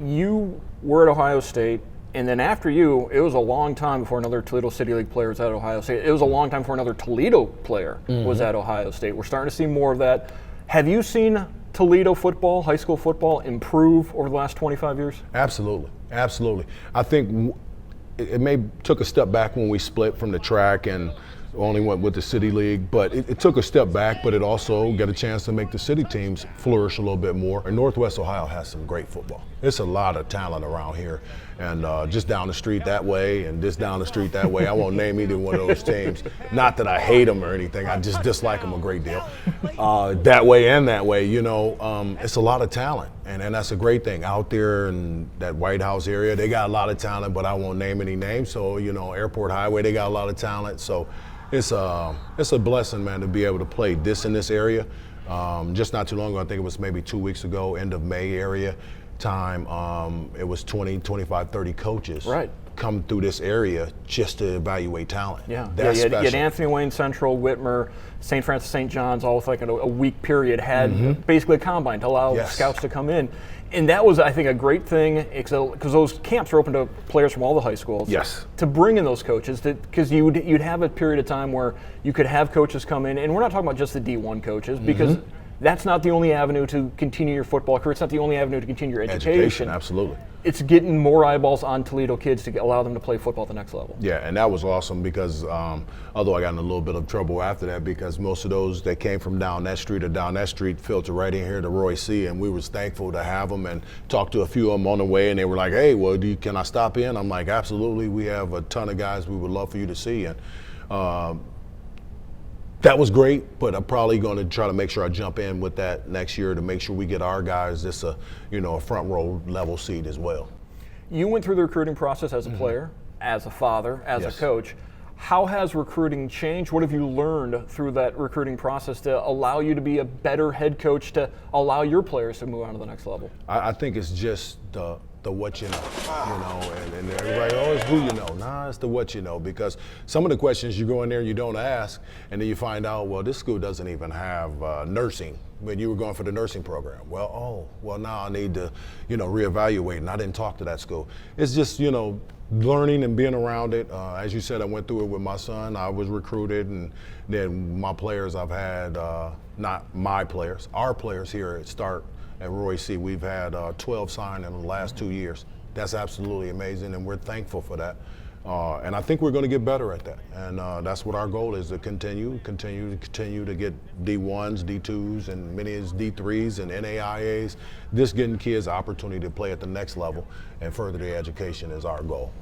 you were at Ohio State, and then after you, it was a long time before another Toledo City League player was at Ohio State. It was a long time before another Toledo player was at Ohio State. We're starting to see more of that. Have you seen Toledo football, high school football, improve over the last 25 years? Absolutely, absolutely. I think it may took a step back when we split from the track and only went with the city league, but it took a step back, but it also got a chance to make the city teams flourish a little bit more. And Northwest Ohio has some great football. It's a lot of talent around here, and just down the street that way and just down the street that way. I won't name either one of those teams. Not that I hate them or anything, I just dislike them a great deal. That way and that way, it's a lot of talent, and that's a great thing. Out there in that White House area, they got a lot of talent, but I won't name any names. So, Airport Highway, they got a lot of talent. So it's a blessing, man, to be able to play this in this area. Just not too long ago, I think it was maybe 2 weeks ago, end of May area time, it was 20, 25, 30 coaches come through this area just to evaluate talent. Yeah, That's you special. had Anthony Wayne Central, Whitmer, St. Francis St. John's, all with like a week period, had basically a combine to allow scouts to come in. And that was, I think, a great thing, because those camps are open to players from all the high schools. Yes. To bring in those coaches, because you'd have a period of time where you could have coaches come in, and we're not talking about just the D1 coaches, because that's not the only avenue to continue your football career. It's not the only avenue to continue your education. Absolutely. It's getting more eyeballs on Toledo kids to allow them to play football at the next level. Yeah, and that was awesome because although I got in a little bit of trouble after that, because most of those that came from down that street or down that street filtered right in here to Roy C, and we was thankful to have them and talked to a few of them on the way, and they were like, hey, well, can I stop in? I'm like, absolutely. We have a ton of guys we would love for you to see. And that was great, but I'm probably going to try to make sure I jump in with that next year to make sure we get our guys just a front row level seat as well. You went through the recruiting process as a player, as a father, as a coach. How has recruiting changed? What have you learned through that recruiting process to allow you to be a better head coach, to allow your players to move on to the next level? I think it's just the what you know, and everybody, oh, it's who you know. Nah, it's the what you know, because some of the questions you go in there and you don't ask, and then you find out, well, this school doesn't even have nursing when you were going for the nursing program. Well, now I need to, reevaluate, and I didn't talk to that school. It's just, learning and being around it. As you said, I went through it with my son. I was recruited, and then my players I've had, not my players, our players here at Start at Roy C. We've had 12 signed in the last 2 years. That's absolutely amazing, and we're thankful for that. And I think we're going to get better at that. And that's what our goal is, to continue to get D1s, D2s, and many is D3s and NAIAs. This getting kids the opportunity to play at the next level and further their education is our goal.